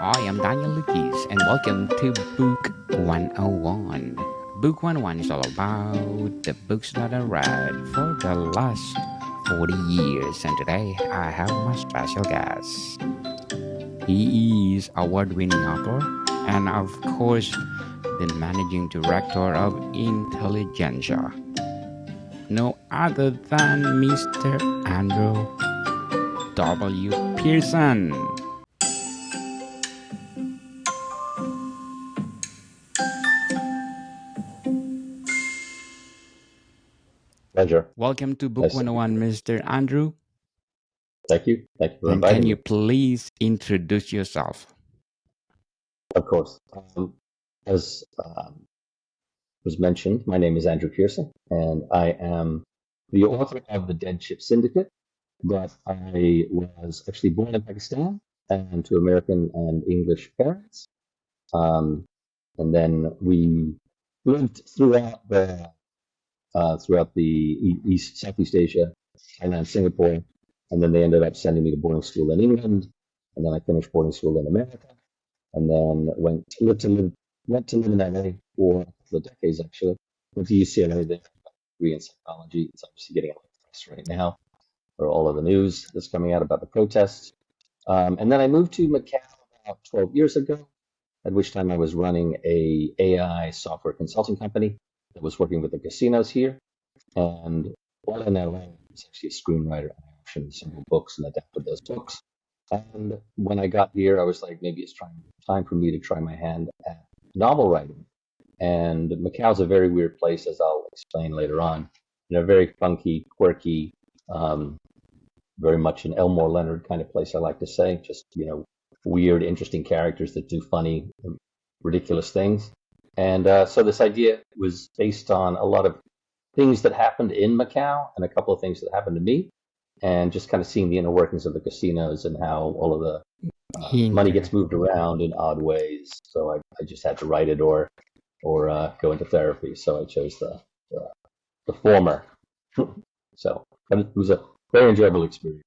I am Daniel Lucas, and welcome to Book 101. Book 101 is all about the books that I read for the last 40 years, and today I have my special guest. He is award-winning author and, of course, the managing director of Intelligentsia, no other than Mr. Andrew W. Pearson. Pleasure. Welcome to Book Nice to be 101, here. Mr. Andrew. Thank you. Thank you for And can inviting you me. please introduce yourself? Of course. As was mentioned, my name is Andrew Pearson, and I am the author of The Dead Ship Syndicate. But I was actually born in Pakistan and to American and English parents. Um, and then we lived throughout the Southeast Asia, Thailand, Singapore, and then they ended up sending me to boarding school in England, and then I finished boarding school in America, and then went to live in LA for a couple of decades actually. Went to UCLA there, degree in psychology. It's obviously getting a lot of press right now for all of the news that's coming out about the protests. And then I moved to Macau about 12 years ago, at which time I was running a AI software consulting company that was working with the casinos here. And while in LA, I was actually a screenwriter. I optioned several books and adapted those books. And when I got here, I was like, maybe it's time for me to try my hand at novel writing. And Macau's a very weird place, as I'll explain later on. Very funky, quirky, um, very much an Elmore Leonard kind of place, I like to say. Just, weird, interesting characters that do funny, ridiculous things. And so this idea was based on a lot of things that happened in Macau and a couple of things that happened to me, and just kind of seeing the inner workings of the casinos and how all of the money gets Inter- moved around in odd ways. So I just had to write it or go into therapy. So I chose the former. So it was a very enjoyable experience.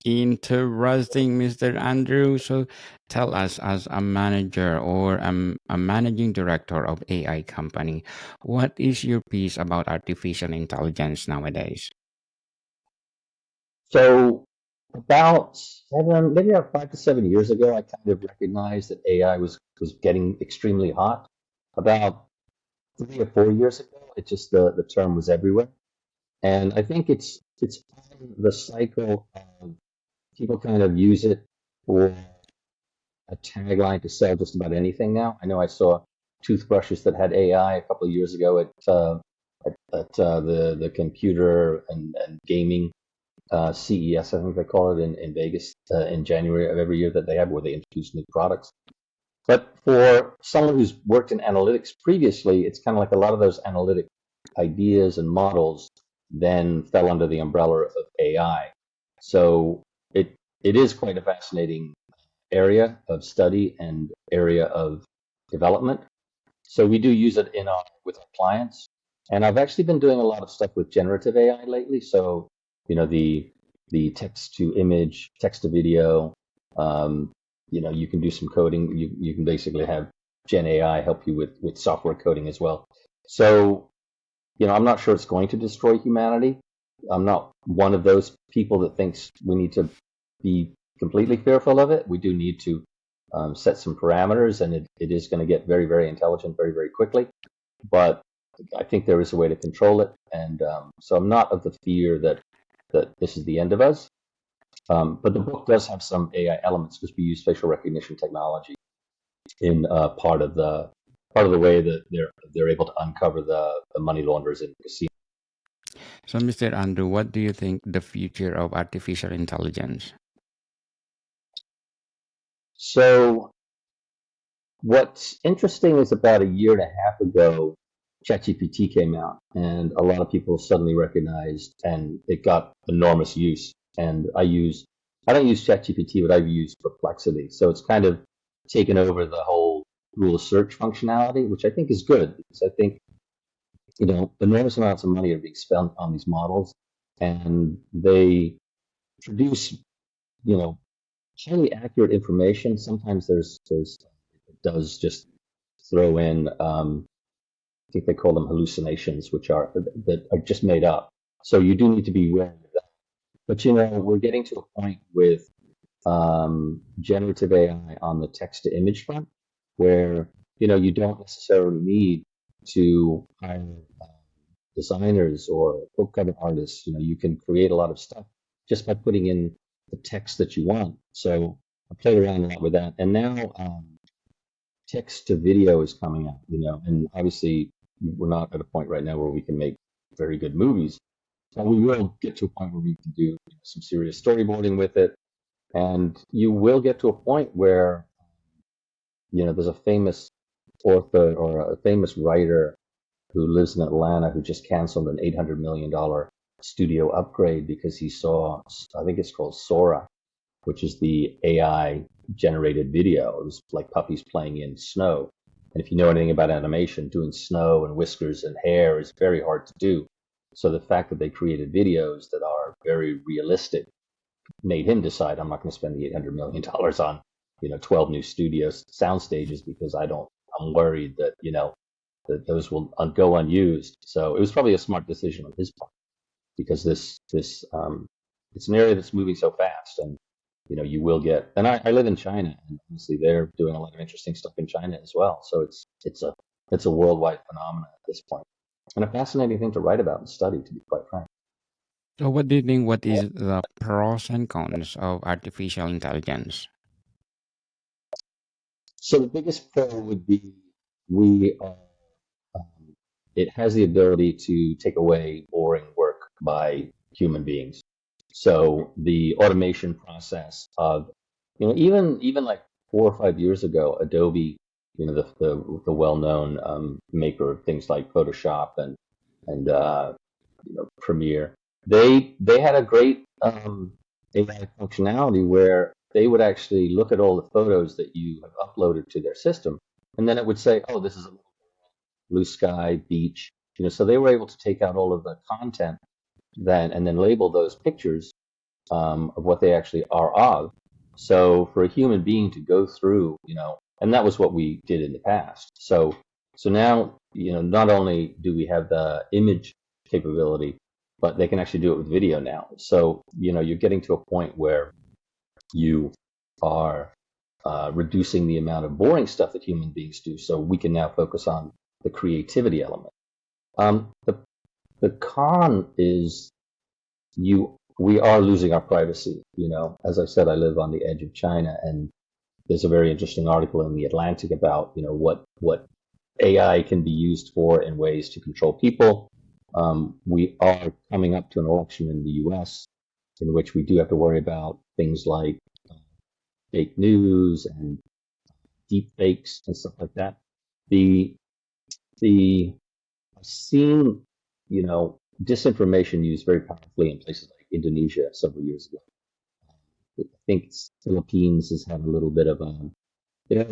Interesting, Mr. Andrew. So tell us, as a manager or a managing director of AI company, what is your piece about artificial intelligence nowadays? So about maybe about 5 to 7 years ago, I kind of recognized that AI was getting extremely hot. About 3 or 4 years ago, it just the term was everywhere. And I think it's on the cycle of people kind of use it for a tagline to sell just about anything now. I know I saw toothbrushes that had AI a couple of years ago at the computer and gaming CES, I think they call it in Vegas in January of every year that they have, where they introduce new products. But for someone who's worked in analytics previously, it's kind of like a lot of those analytic ideas and models then fell under the umbrella of AI. So it is quite a fascinating area of study and area of development. So we do use it with our clients. And I've actually been doing a lot of stuff with generative AI lately. So, the text to image, text to video, you can do some coding. You can basically have Gen AI help you with software coding as well. So, I'm not sure it's going to destroy humanity. I'm not one of those people that thinks we need to be completely fearful of it. We do need to set some parameters, and it is going to get very, very intelligent very, very quickly. But I think there is a way to control it, and so I'm not of the fear that this is the end of us. But the book does have some AI elements because we use facial recognition technology in part of the way that they're able to uncover the money launderers in the casino. So, Mr. Andrew, what do you think the future of artificial intelligence? So what's interesting is about a year and a half ago, ChatGPT came out, and a lot of people suddenly recognized, and it got enormous use. And I don't use ChatGPT, but I've used Perplexity. So it's kind of taken over the whole Google search functionality, which I think is good because I think, enormous amounts of money are being spent on these models, and they produce, you know, highly accurate information. Sometimes there's it does just throw in I think they call them hallucinations, which are that are just made up. So you do need to be aware of that. But we're getting to a point with generative AI on the text to image front, where you don't necessarily need to hire designers or book cover artists. You can create a lot of stuff just by putting in the text that you want. So I played around a lot with that, and now text to video is coming out. And obviously we're not at a point right now where we can make very good movies, but we will get to a point where we can do some serious storyboarding with it. And you will get to a point where, there's a famous author or a famous writer who lives in Atlanta who just canceled an $800 million studio upgrade because he saw, I think it's called Sora, which is the AI generated video. It was like puppies playing in snow. And if you know anything about animation, doing snow and whiskers and hair is very hard to do. So the fact that they created videos that are very realistic made him decide, I'm not going to spend the $800 million on 12 new studios sound stages, because I'm worried that that those will go unused. So it was probably a smart decision on his part, because this it's an area that's moving so fast. And you will get, and I live in China, and obviously they're doing a lot of interesting stuff in China as well. So it's a worldwide phenomenon at this point, and a fascinating thing to write about and study, to be quite frank. So, what do you think? What is the pros and cons of artificial intelligence? So the biggest pro would be we are, um, it has the ability to take away boring work by human beings. So the automation process of, even like 4 or 5 years ago, Adobe, the well-known maker of things like Photoshop and Premiere, they had a great AI functionality where they would actually look at all the photos that you have uploaded to their system, and then it would say, "Oh, this is a blue sky, beach." So they were able to take out all of the content then and then label those pictures of what they actually are of. So for a human being to go through, and that was what we did in the past. So now, not only do we have the image capability, but they can actually do it with video now. So, you're getting to a point where you are reducing the amount of boring stuff that human beings do. So we can now focus on the creativity element. The con is we are losing our privacy. As I said, I live on the edge of China, and there's a very interesting article in the Atlantic about what AI can be used for in ways to control people. We are coming up to an election in the U.S. in which we do have to worry about things like fake news and deep fakes and stuff like that. The the I've seen disinformation used very powerfully in places like Indonesia several years ago. I think Philippines has had a little bit of a their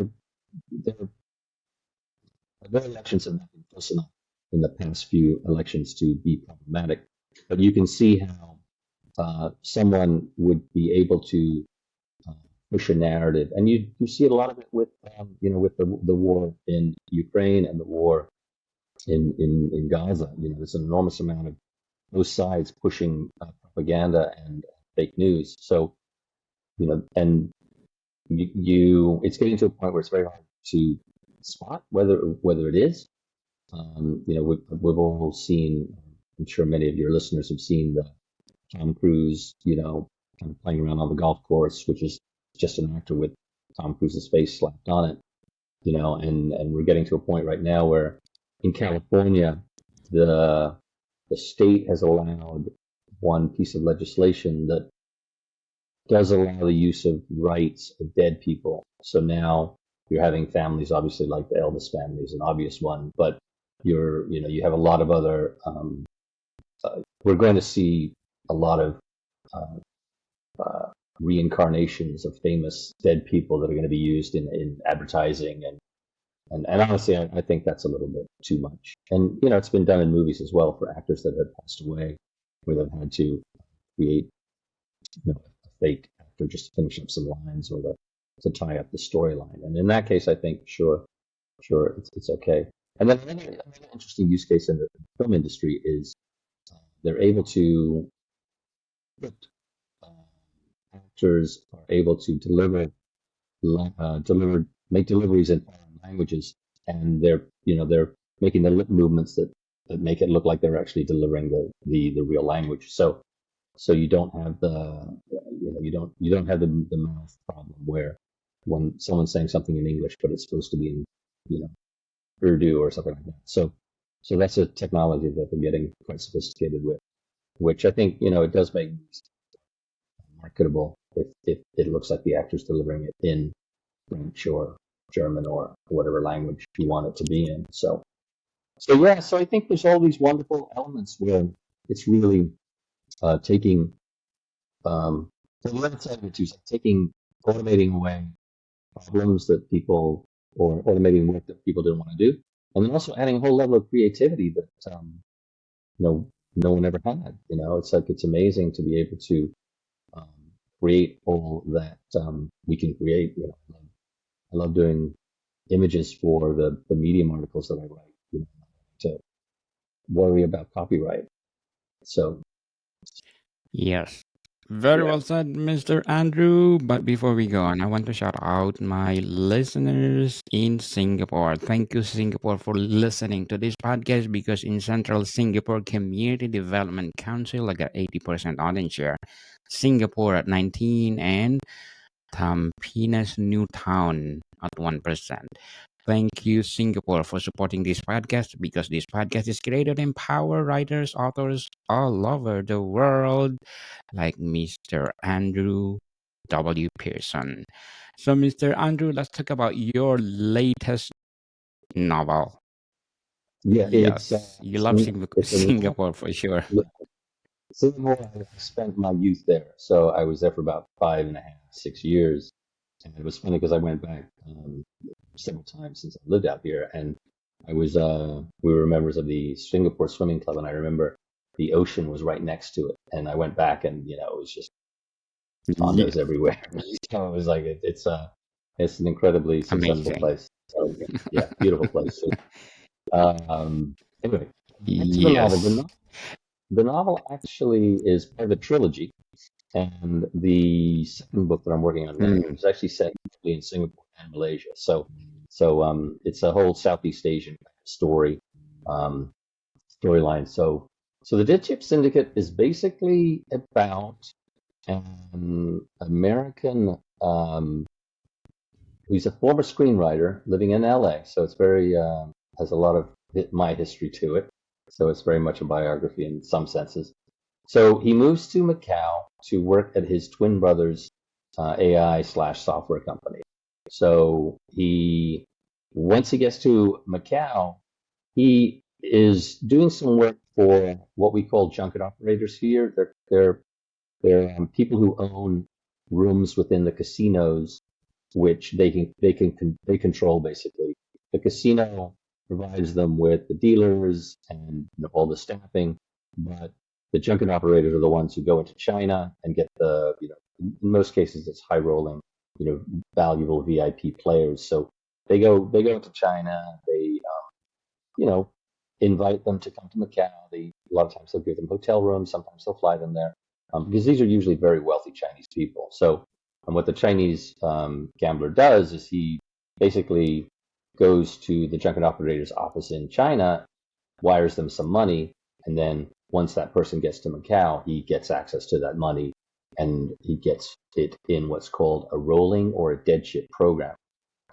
their elections have not been close enough in the past few elections to be problematic. But you can see how someone would be able to uh, push a narrative, and you see a lot of it with with the war in Ukraine and the war in Gaza. There's an enormous amount of both sides pushing propaganda and fake news. So and it's getting to a point where it's very hard to spot whether it is. We've all seen. I'm sure many of your listeners have seen the Tom Cruise, kind of playing around on the golf course, which is just an actor with Tom Cruise's face slapped on it. And we're getting to a point right now where in California, the the state has allowed one piece of legislation that does allow the use of rights of dead people. So now you're having families, obviously, like the Elvis family is an obvious one, but you have a lot of other. We're going to see a lot of uh, uh, reincarnations of famous dead people that are going to be used in advertising and honestly, I think that's a little bit too much. And it's been done in movies as well for actors that have passed away, where they've had to create a fake actor actor just to finish up some lines or to tie up the storyline. And in that case, I think sure, it's okay. And then another interesting use case in the film industry is they're able to actors are able to make deliveries in foreign languages, and they're making the lip movements that make it look like they're actually delivering the real language. So you don't have you don't have the mouth problem where when someone's saying something in English but it's supposed to be in Urdu or something like that. So that's a technology that they're getting quite sophisticated with, which I think it does make marketable if it looks like the actor's delivering it in French or German or whatever language you want it to be in. So I think there's all these wonderful elements where it's really taking the other side of it too is taking automating away problems that people or automating work that people didn't want to do, and then also adding a whole level of creativity that no one ever had. It's like it's amazing to be able to um, create all that we can create. I love doing images for the Medium articles that I write. To worry about copyright. So Yes. Very yeah, well said, Mr. Andrew. But before we go on, I want to shout out my listeners in Singapore. Thank you, Singapore, for listening to this podcast because in Central Singapore Community Development Council, I got 80% audience share. Singapore at 19 and Tampines New Town at 1%. Thank you, Singapore, for supporting this podcast because this podcast is created to empower writers, authors all over the world, like Mr. Andrew W. Pearson. So, Mr. Andrew, let's talk about your latest novel. yeah, Yes, you love it's a novel. Singapore for sure. Singapore, I spent my youth there, so I was there for about 5.5, 6 years, and it was funny because I went back several times since I lived out here, and we were members of the Singapore Swimming Club, and I remember the ocean was right next to it, and I went back, and it was just Yeah, condos everywhere. So it was like it's an incredibly successful amazing. place. So yeah, beautiful place. Anyway, back to the novel. Yes. The novel actually is part of a trilogy, and the second book that I'm working on now Mm. is actually set in Singapore and Malaysia. So it's a whole Southeast Asian story um, storyline. So the Dead Chip Syndicate is basically about an American who's a former screenwriter living in LA. So it's very has a lot of my history to it. So it's very much a biography in some senses. So he moves to Macau to work at his twin brother's AI/software company. So once he gets to Macau, he is doing some work for what we call junket operators here. They're people who own rooms within the casinos, which they control basically. The casino provides them with the dealers and all the staffing, but the junket operators are the ones who go into China and get in most cases it's high rolling, valuable VIP players. So they go into China. They invite them to come to Macau. A lot of times they'll give them hotel rooms. Sometimes they'll fly them there because these are usually very wealthy Chinese people. So, and what the Chinese gambler does is he basically goes to the junket operator's office in China, wires them some money, and then once that person gets to Macau, he gets access to that money and he gets it in what's called a rolling or a dead chip program.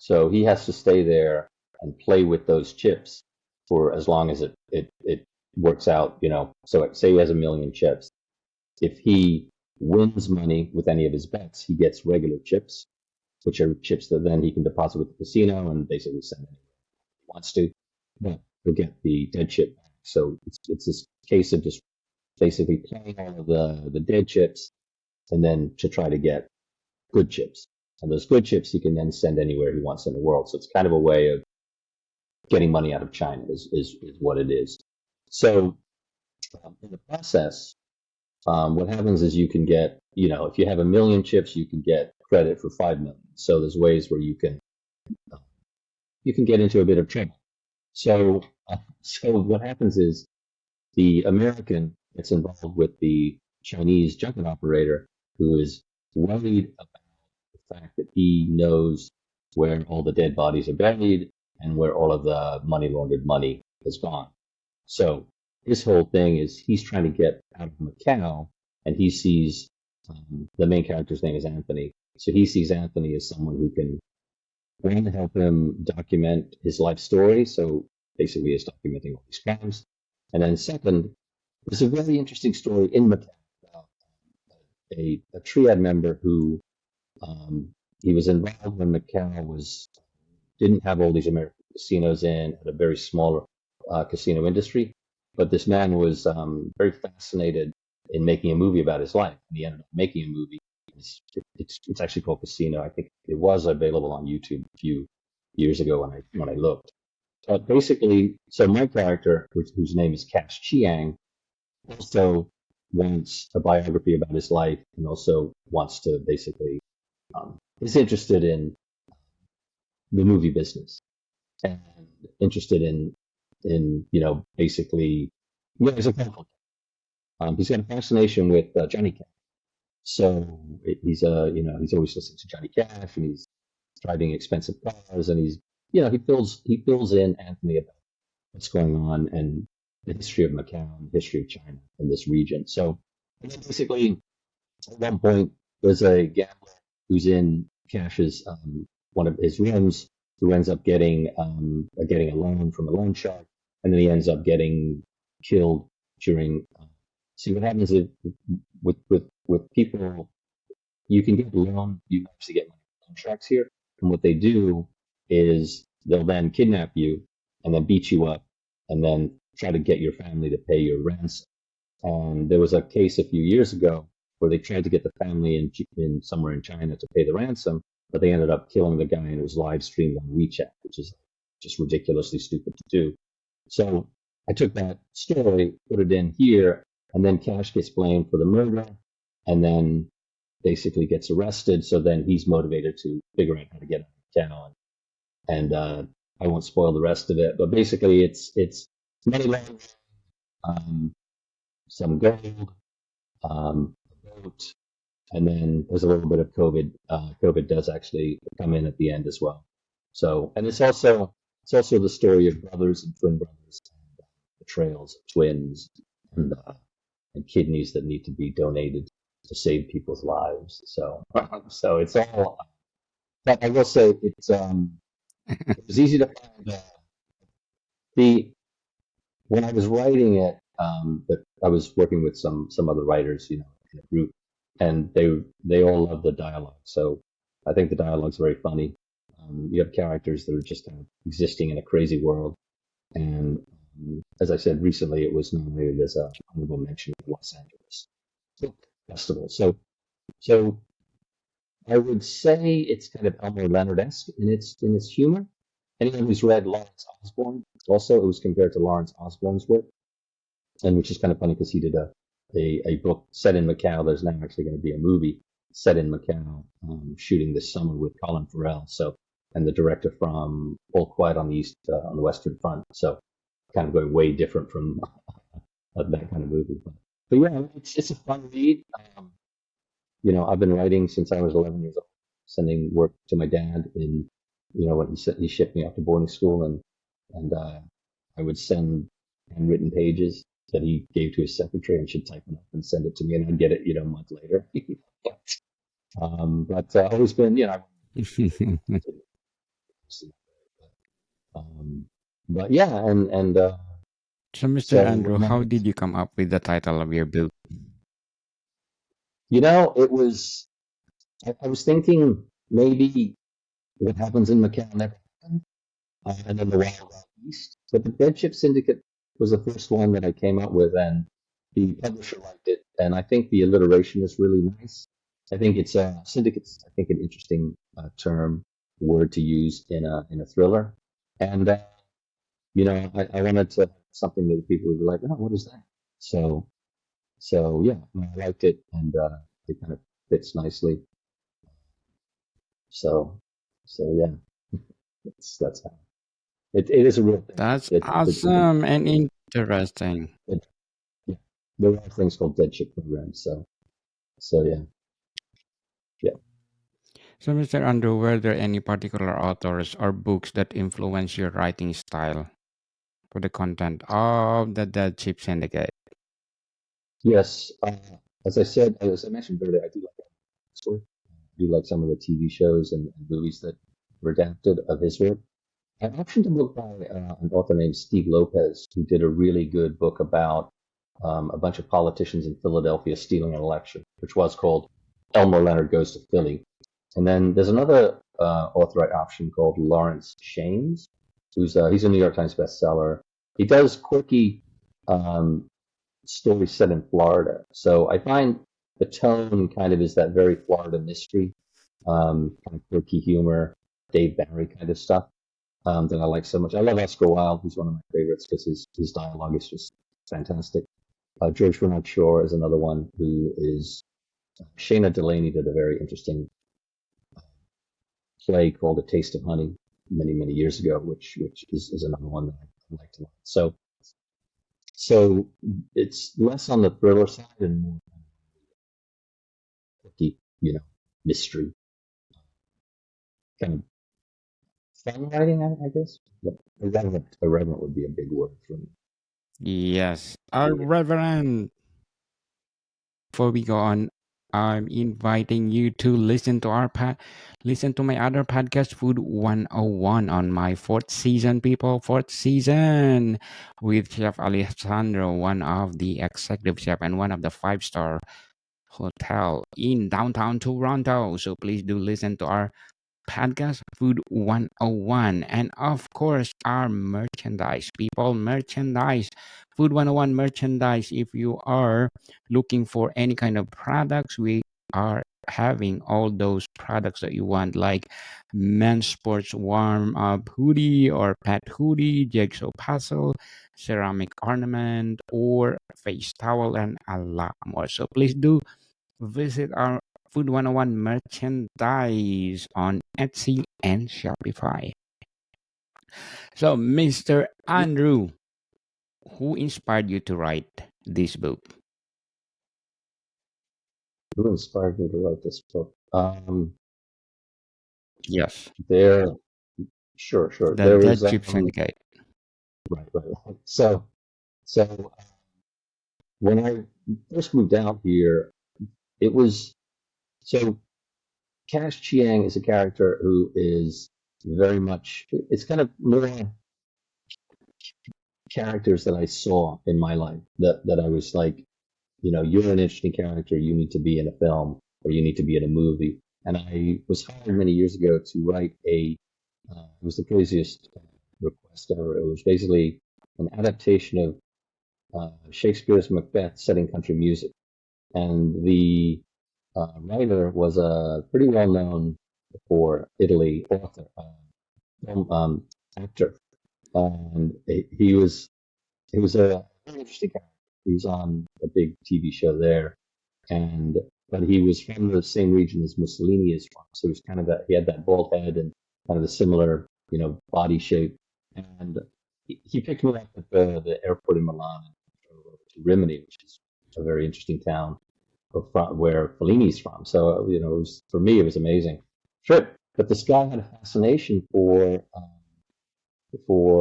So he has to stay there and play with those chips for as long as it works out, So say he has 1 million chips. If he wins money with any of his bets, he gets regular chips, which are chips that then he can deposit with the casino and basically send anywhere he wants to. But he'll get the dead chip back. So it's this case of just basically playing all of the dead chips and then to try to get good chips. And those good chips he can then send anywhere he wants in the world. So it's kind of a way of getting money out of China is what it is. So in the process, what happens is you can get, if you have 1 million chips, you can get credit for 5 million. So there's ways where you can get into a bit of trouble. So what happens is the American gets involved with the Chinese junket operator, who is worried about the fact that he knows where all the dead bodies are buried and where all of the money laundered money has gone. So his whole thing is he's trying to get out of Macau, and he sees the main character's name is Anthony. So he sees Anthony as someone who can, one, help him document his life story. So basically, he's documenting all these crimes. And then second, there's a very interesting story in Macau about a triad member who he was involved when Macau didn't have all these American casinos in, had a very small casino industry. But this man was very fascinated in making a movie about his life, and he ended up making a movie. It's actually called Casino. I think it was available on YouTube a few years ago when I looked. But basically, so my character, whose name is Cash Cheang, also wants a biography about his life, and also wants to basically is interested in the movie business, and interested in basically, he's a kung fu. He's got a fascination with Johnny Cash. So he's always listening to Johnny Cash, and he's driving expensive cars, and he fills in Anthony about what's going on and the history of Macau and the history of China in this region. So, and then basically, at one point, there's a gambler who's in Cash's one of his rooms, who ends up getting a loan from a loan shark, and then he ends up getting killed during. See what happens is with people, you can get loan, you actually get money from loan sharks here, and what they do is they'll then kidnap you and then beat you up and then try to get your family to pay your ransom. And there was a case a few years ago where they tried to get the family in somewhere in China to pay the ransom, but they ended up killing the guy, and it was live streamed on WeChat, which is just ridiculously stupid to do. So I took that story, put it in here, and then Cash gets blamed for the murder, and then basically gets arrested. So then he's motivated to figure out how to get out of town. And I won't spoil the rest of it, but basically it's money laundering, um, some gold, a boat, and then there's a little bit of COVID. COVID does actually come in at the end as well. So, and it's also the story of brothers and twin brothers, and betrayals of twins, and kidneys that need to be donated to save people's lives. So it's all. But I will say it was easy to find the when I was writing it. But I was working with some other writers, in a group, and they all love the dialogue. So I think the dialogue's very funny. You have characters that are just kind of existing in a crazy world, and as I said recently, it was nominated as a honorable mention at Los Angeles Book Festival. So I would say it's kind of Elmore Leonard-esque in its humor. Anyone who's read Lawrence Osborne, also it was compared to Lawrence Osborne's work, and which is kind of funny because he did a book set in Macau. There's now actually going to be a movie set in Macau, shooting this summer with Colin Farrell. So, and the director from All Quiet on the Western Front. So, kind of going way different from that kind of movie. But yeah, it's a fun read. I've been writing since I was 11 years old, sending work to my dad when he shipped me off to boarding school, and I would send handwritten pages that he gave to his secretary, and she'd type it up and send it to me, and I'd get it, a month later. But always been, um, but yeah, and So, Mr. so Andrew, my, how did you come up with the title of your book? it was, I was thinking maybe what happens in Macau never happened, and then the Wild Wild East. But the Bedship Syndicate was the first one that I came up with, and the publisher liked it, and I think the alliteration is really nice. I think it's syndicates. I think an interesting word to use in a thriller, and I wanted to something that people would be like, oh, what is that? So So yeah, I liked it, and it kind of fits nicely. So so yeah, that's how it is a real thing. That's The awesome and interesting. it, yeah, there are things called dead ship programs. So yeah, yeah. So, Mr. Andrew, were there any particular authors or books that influence your writing style for the content of the Dead Ship Syndicate? Yes, as I said, as I mentioned earlier, I do like his work. I do like some of the TV shows and movies that were adapted of his work. I optioned a book by an author named Steve Lopez, who did a really good book about a bunch of politicians in Philadelphia stealing an election, which was called Elmer Leonard Goes to Philly. And then there's another author I optioned called Lawrence Shames, he's a New York Times bestseller. He does quirky um, stories set in Florida, so I find the tone kind of is that very Florida mystery, kind of quirky humor, Dave Barry kind of stuff that I like so much. I love Oscar Wilde, who's one of my favorites because his dialogue is just fantastic. George Bernard Shaw is another one who is. Shayna Delaney did a very interesting play called A Taste of Honey many years ago, which is another one that I liked a lot. So it's less on the thriller side and more deep, mystery kind of fun writing, I guess. But irreverent would be a big word for me. Yes, our Reverend. Before we go on, I'm inviting you to listen to my other podcast, Food 101, on my fourth season, people. Fourth season with Chef Alessandro, one of the executive chef and one of the five-star hotel in downtown Toronto. So please do listen to our podcast Food 101, and of course our merchandise, people. Merchandise, Food 101 merchandise. If you are looking for any kind of products, we are having all those products that you want, like men's sports warm up hoodie or pet hoodie, jigsaw puzzle, ceramic ornament, or face towel, and a lot more. So please do visit our Food 101 merchandise on Etsy and Shopify. So, Mr. Andrew, who inspired you to write this book? Who inspired me to write this book? Yes, There, sure. the There was Dead Chip Syndicate. right. So when I first moved out here, it was so Cash Chiang is a character who is very much. It's kind of more characters that I saw in my life that I was like, you're an interesting character. You need to be in a film or you need to be in a movie. And I was hired many years ago to write it was the craziest request ever. It was basically an adaptation of Shakespeare's Macbeth set in country music. And the writer was a pretty well known for Italy author, film actor. And he was a very interesting character. He was on a big TV show there, and but he was from the same region as Mussolini is from. So he was kind of he had that bald head and kind of the similar, body shape. And he picked me up at the airport in Milan and drove over to Rimini, which is a very interesting town where Fellini's from. So for me, it was amazing trip. But this guy had a fascination for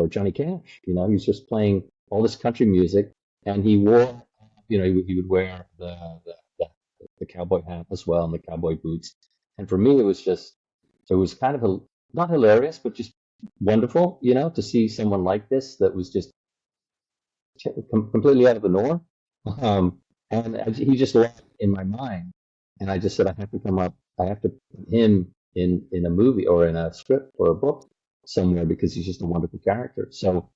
Johnny Cash. He was just playing all this country music, and he wore, he would wear the cowboy hat as well and the cowboy boots. And for me, it was kind of not hilarious, but just wonderful, to see someone like this that was just completely out of the norm. Um, and he just left in my mind, and I just said, I have to put him in a movie or in a script or a book somewhere because he's just a wonderful character. So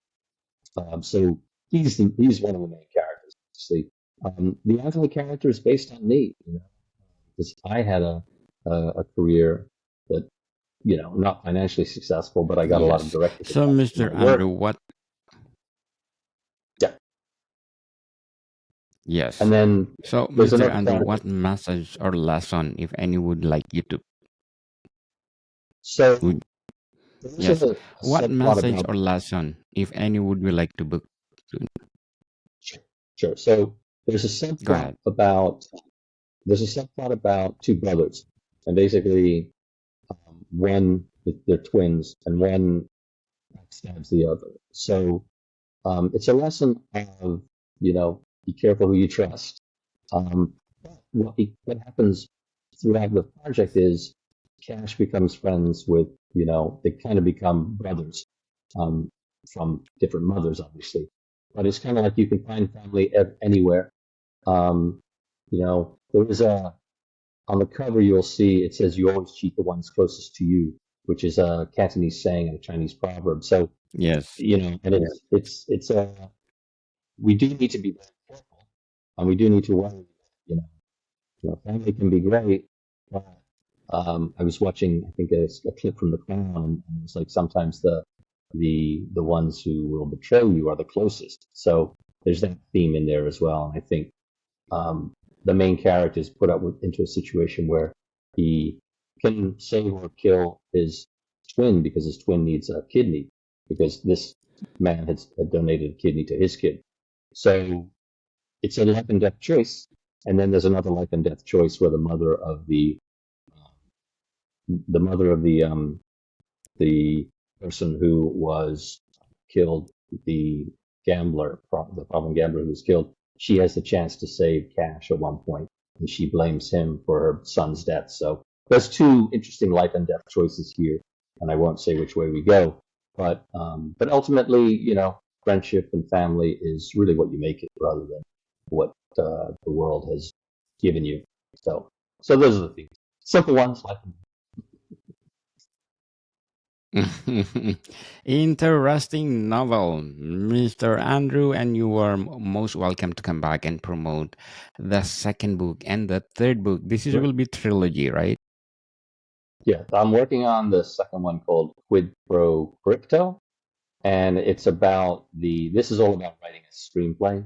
he's one of the main characters. Obviously, the other character is based on me, because I had a career that not financially successful, but I got a lot of Yes. directors So, attached to my Mr. Andrew, work. what Yeah, Yes. And then So, there's Mr. another Andrew, character. what message or lesson, if any, would like you to? So Would there is yes. a What subplot message about. or lesson, if any, would you like to book? To? Sure, sure. So there's a Go subplot ahead. about there's a subplot about two brothers, and basically one they're twins, and one backstabs the other. So it's a lesson of be careful who you trust. But what happens throughout the project is Cash becomes friends with they kind of become brothers um, from different mothers, obviously. But it's kind of like you can find family anywhere. There is a on the cover you'll see it says you always cheat the ones closest to you, which is a Cantonese saying and a Chinese proverb. So Yes. and it's a we do need to be very careful, and we do need to worry. You know, family can be great, but I was watching, I think, a clip from The Crown, and it's like sometimes the ones who will betray you are the closest. So there's that theme in there as well, and I think um, the main character is put up into a situation where he can save or kill his twin because his twin needs a kidney because this man had donated a kidney to his kid. So it's a life and death choice. And then there's another life and death choice where the mother of the person who was killed, the the problem gambler who was killed, she has the chance to save Cash at one point, and she blames him for her son's death. So there's two interesting life and death choices here, and I won't say which way we go, but ultimately, friendship and family is really what you make it, rather than what the world has given you. So those are the things. Simple ones, life and Interesting novel, Mr. Andrew, and you are most welcome to come back and promote the second book and the third book. This is death. will be trilogy, right? Yeah, I'm working on the second one called Quid Pro Crypto, and it's about this is all about writing a screenplay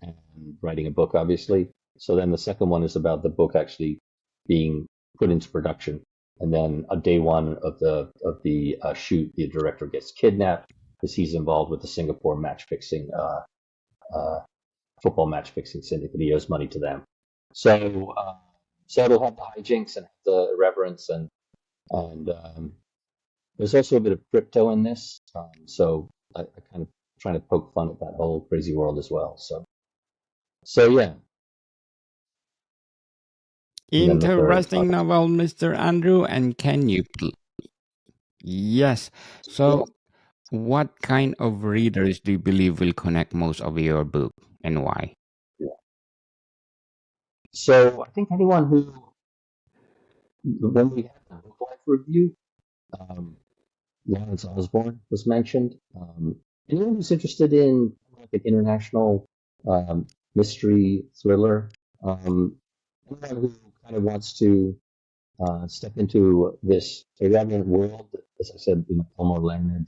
and writing a book, obviously. So then the second one is about the book actually being put into production, and then a day one of the shoot, the director gets kidnapped because he's involved with the Singapore match fixing uh, football match fixing syndicate. He owes money to them, so so it'll have the hijinks and the irreverence and there's also a bit of crypto in this, so I kind of trying to poke fun at that whole crazy world as well. So yeah, and then the third. Interesting novel, Mr. Andrew. And can you, yes. Yeah. So, what kind of readers do you believe will connect most of your book and why? Yeah. So I think anyone who, when we had the book life review, um, Lawrence Osborne was mentioned. Anyone who's interested in like an international mystery thriller, anyone who kind of wants to step into this irreverent world, as I said, Elmore Leonard.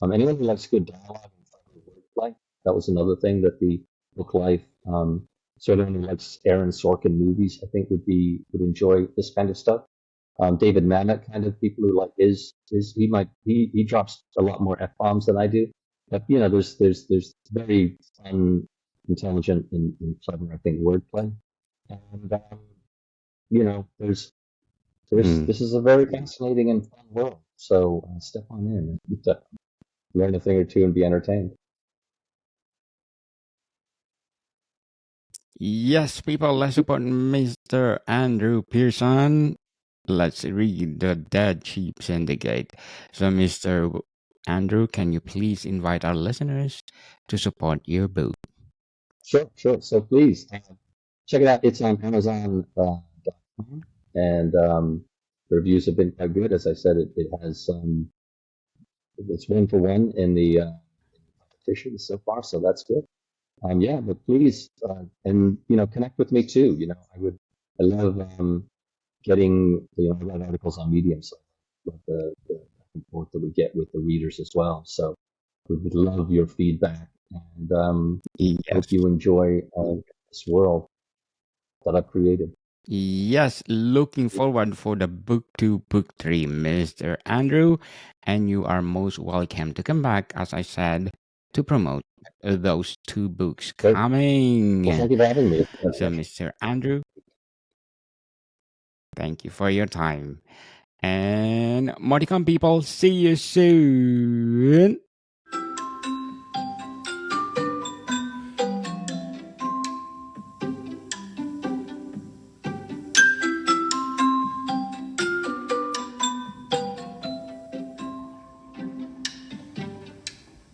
Anyone who likes good dialogue and friendly wordplay, that was another thing that the book life. So anyone who likes Aaron Sorkin movies, I think would enjoy this kind of stuff. David Mamet kind of people who like his he drops a lot more f bombs than I do, but there's very fun, intelligent, and clever, I think, wordplay, and there's Mm. this is a very fascinating and fun world. So step on in and learn a thing or two and be entertained. Yes, people, let's support Mr. Andrew Pearson. Let's read the Dead Sheep Syndicate. So, Andrew, can you please invite our listeners to support your book? Sure, sure. So please check it out. It's on Amazon.com, and the reviews have been quite good. As I said, it has it's 1 for 1 in the competition so far, so that's good. Yeah, but please and connect with me too. I love getting I write articles on Medium, so I love the back and forth that we get with the readers as well. So we would love your feedback And hope Yes. you enjoy this world that I've created. Yes, looking forward for the book 2, book 3, Mr. Andrew. And you are most welcome to come back, as I said, to promote those 2 books Great. Well, coming. thank you for having me. It's been a So, pleasure. Mr. Andrew, thank you for your time. And Modicon people, see you soon.